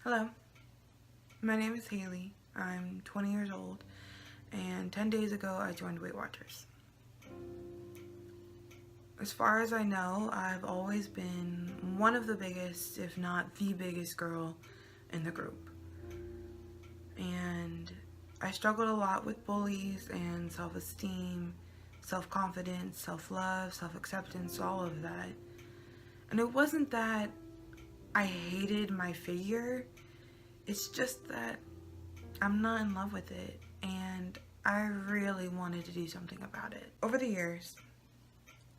Hello, my name is Haley. I'm 20 years old, and 10 days ago I joined Weight Watchers. As far as I know, I've always been one of the biggest, if not the biggest girl in the group. And I struggled a lot with bullies and self-esteem, self-confidence, self-love, self-acceptance, all of that. And it wasn't that I hated my figure, it's just that I'm not in love with it, and I really wanted to do something about it. Over the years,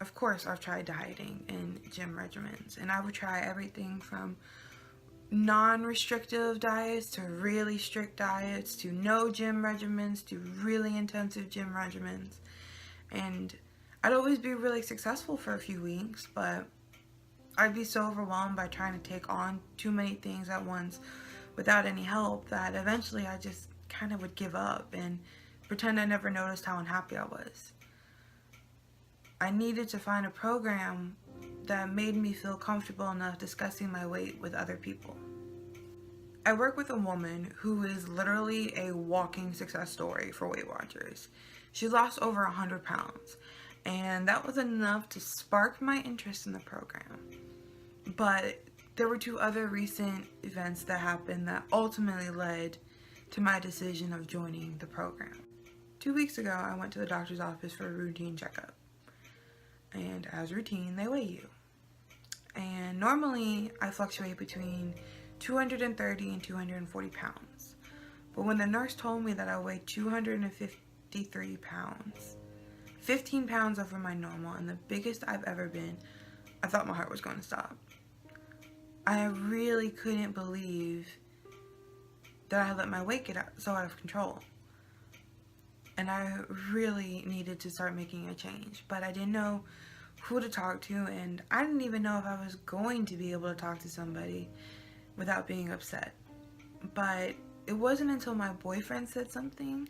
of course, I've tried dieting and gym regimens, and I would try everything from non-restrictive diets to really strict diets to no gym regimens to really intensive gym regimens. And I'd always be really successful for a few weeks, but I'd be so overwhelmed by trying to take on too many things at once without any help that eventually I just kind of would give up and pretend I never noticed how unhappy I was. I needed to find a program that made me feel comfortable enough discussing my weight with other people. I work with a woman who is literally a walking success story for Weight Watchers. She lost over 100 pounds, and that was enough to spark my interest in the program. But there were two other recent events that happened that ultimately led to my decision of joining the program. 2 weeks ago, I went to the doctor's office for a routine checkup. And as routine, they weigh you. And normally, I fluctuate between 230 and 240 pounds. But when the nurse told me that I weighed 253 pounds, 15 pounds over my normal and the biggest I've ever been, I thought my heart was going to stop. I really couldn't believe that I had let my weight get so out of control. And I really needed to start making a change, but I didn't know who to talk to, and I didn't even know if I was going to be able to talk to somebody without being upset. But it wasn't until my boyfriend said something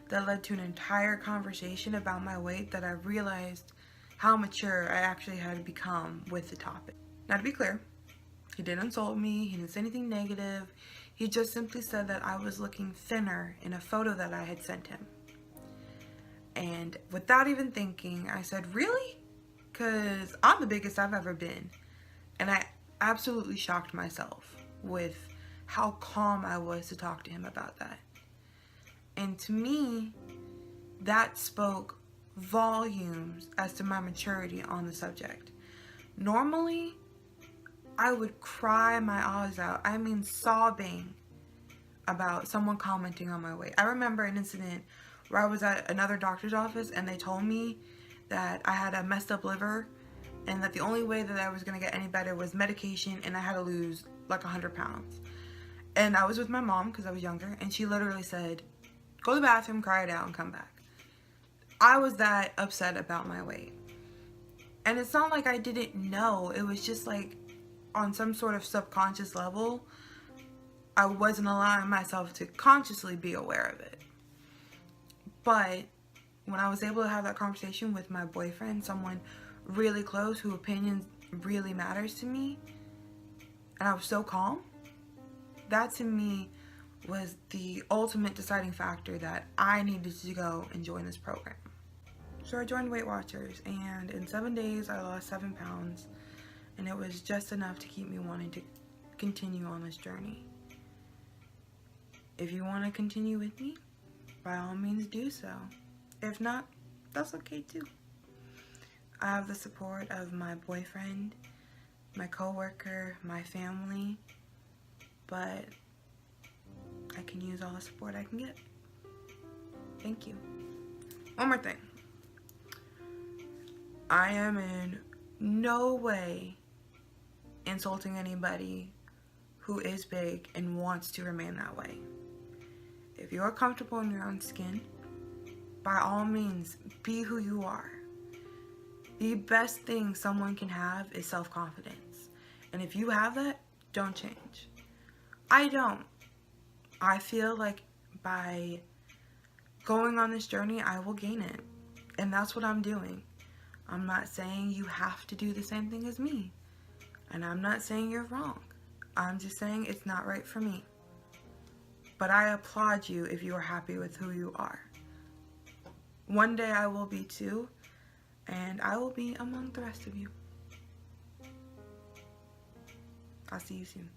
that led to an entire conversation about my weight that I realized how mature I actually had become with the topic. Now, to be clear, he didn't insult me, he didn't say anything negative, he just simply said that I was looking thinner in a photo that I had sent him. And without even thinking, I said, really? Because I'm the biggest I've ever been. And I absolutely shocked myself with how calm I was to talk to him about that. And to me, that spoke volumes as to my maturity on the subject. Normally, I would cry my eyes out, I mean sobbing, about someone commenting on my weight. I remember an incident where I was at another doctor's office and they told me that I had a messed up liver and that the only way that I was going to get any better was medication, and I had to lose like 100 pounds. And I was with my mom because I was younger, and she literally said, go to the bathroom, cry it out, and come back. I was that upset about my weight. And it's not like I didn't know, it was just like on some sort of subconscious level, I wasn't allowing myself to consciously be aware of it. But when I was able to have that conversation with my boyfriend, someone really close whose opinion really matters to me, and I was so calm, that to me was the ultimate deciding factor that I needed to go and join this program. So I joined Weight Watchers, and in 7 days I lost 7 pounds, and it was just enough to keep me wanting to continue on this journey. If you want to continue with me, by all means do so. If not, that's okay too. I have the support of my boyfriend, my coworker, my family, but I can use all the support I can get. Thank you. One more thing. I am in no way insulting anybody who is big and wants to remain that way. If you're comfortable in your own skin, by all means, be who you are. The best thing someone can have is self-confidence. And if you have that, don't change. I don't. I feel like by going on this journey, I will gain it. And that's what I'm doing. I'm not saying you have to do the same thing as me. And I'm not saying you're wrong. I'm just saying it's not right for me. But I applaud you if you are happy with who you are. One day I will be too, and I will be among the rest of you. I'll see you soon.